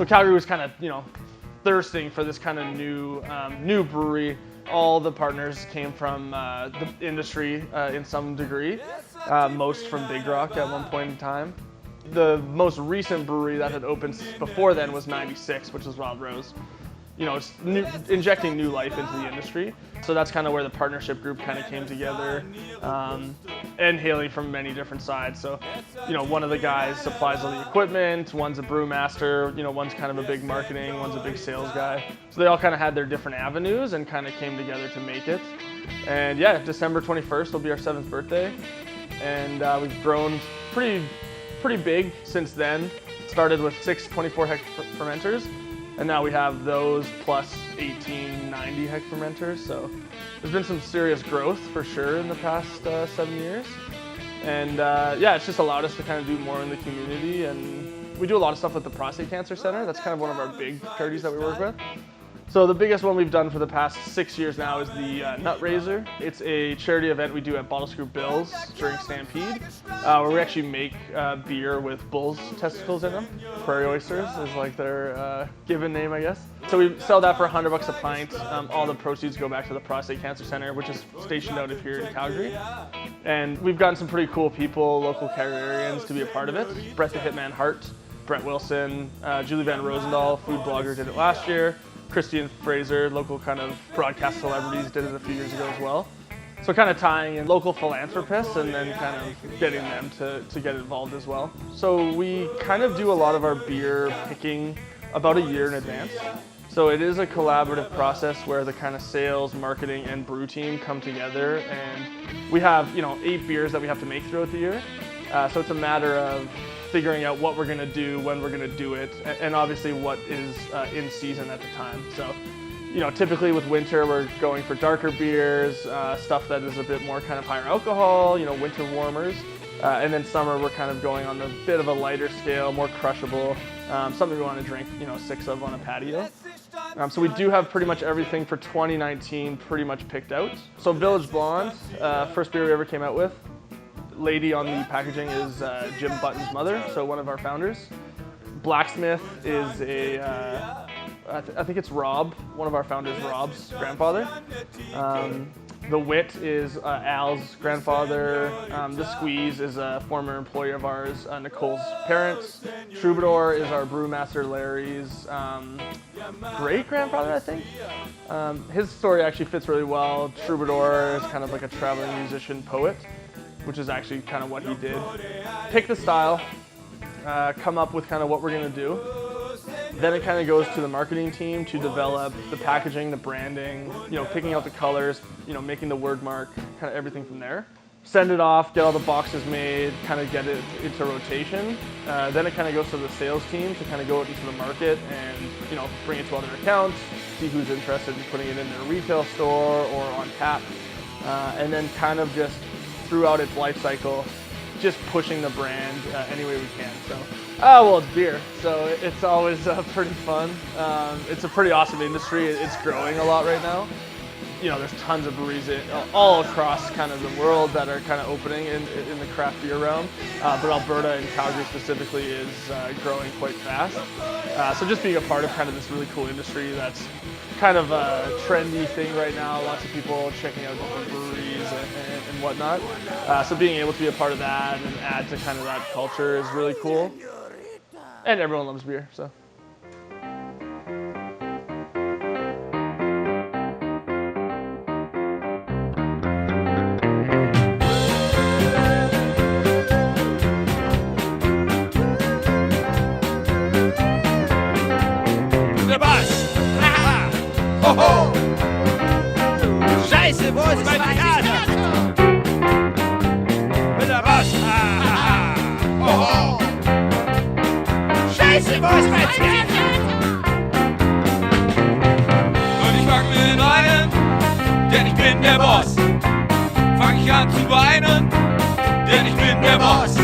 So Calgary was kind of, thirsting for this kind of new brewery. All the partners came from the industry in some degree, most from Big Rock at one point in time. The most recent brewery that had opened before then was 96, which was Wild Rose. It's injecting new life into the industry. So that's kind of where the partnership group kind of came together, and hailing from many different sides. So, one of the guys supplies all the equipment, one's a brewmaster, one's kind of a big marketing, one's a big sales guy. So they all kind of had their different avenues and kind of came together to make it. And yeah, December 21st will be our 7th birthday. And we've grown pretty big since then. Started with 6 24-hect fermenters. And now we have those plus 18 90-hect fermenters. So there's been some serious growth for sure in the past 7 years. And yeah, it's just allowed us to kind of do more in the community. And we do a lot of stuff with the Prostate Cancer Center. That's kind of one of our big charities that we work with. So the biggest one we've done for the past 6 years now is the Nut Raiser. It's a charity event we do at Bottle Screw Bill's during Stampede, where we actually make beer with bull's testicles in them. Prairie oysters is like their given name, I guess. So we sell that for $100 a pint. All the proceeds go back to the Prostate Cancer Center, which is stationed out of here in Calgary. And we've gotten some pretty cool people, local Calgarians, to be a part of it. Brett the Hitman Hart, Brett Wilson, Julie Van Rosendahl, food blogger, did it last year. Christian Fraser, local kind of broadcast celebrities, did it a few years ago as well. So kind of tying in local philanthropists and then kind of getting them to get involved as well. So we kind of do a lot of our beer picking about a year in advance. So it is a collaborative process where the kind of sales, marketing, and brew team come together, and we have 8 beers that we have to make throughout the year. So it's a matter of figuring out what we're going to do, when we're going to do it, and obviously what is in season at the time. So, typically with winter, we're going for darker beers, stuff that is a bit more kind of higher alcohol, winter warmers. And then summer, we're kind of going on a bit of a lighter scale, more crushable, something we want to drink, 6 of on a patio. So we do have pretty much everything for 2019 pretty much picked out. So Village Blonde, first beer we ever came out with. Lady on the packaging is Jim Button's mother, so one of our founders. Blacksmith is I think it's Rob, one of our founders, Rob's grandfather. The Wit is Al's grandfather. The Squeeze is a former employee of ours, Nicole's parents. Troubadour is our brewmaster Larry's great-grandfather, I think. His story actually fits really well. Troubadour is kind of like a traveling musician poet, which is actually kind of what he did. Pick the style, come up with kind of what we're gonna do. Then it kind of goes to the marketing team to develop the packaging, the branding, picking out the colors, making the word mark, kind of everything from there. Send it off, get all the boxes made, kind of get it into rotation. Then it kind of goes to the sales team to kind of go out into the market and, bring it to other accounts, see who's interested in putting it in their retail store or on tap. And then kind of just throughout its life cycle, just pushing the brand any way we can. So, well, it's beer, so it's always pretty fun. It's a pretty awesome industry. It's growing a lot right now. There's tons of breweries all across kind of the world that are kind of opening in the craft beer realm. But Alberta and Calgary specifically is growing quite fast. So just being a part of kind of this really cool industry that's kind of a trendy thing right now. Lots of people checking out different breweries and whatnot. So being able to be a part of that and add to kind of that culture is really cool. And everyone loves beer, so. Hoho! Scheiße, wo ist mein Kater? Mit der Boss! Hoho! Scheiße, wo ist mein Kater? Und ich fang mit weinen, denn ich bin der Boss. Fang ich an zu weinen, denn ich bin der Boss.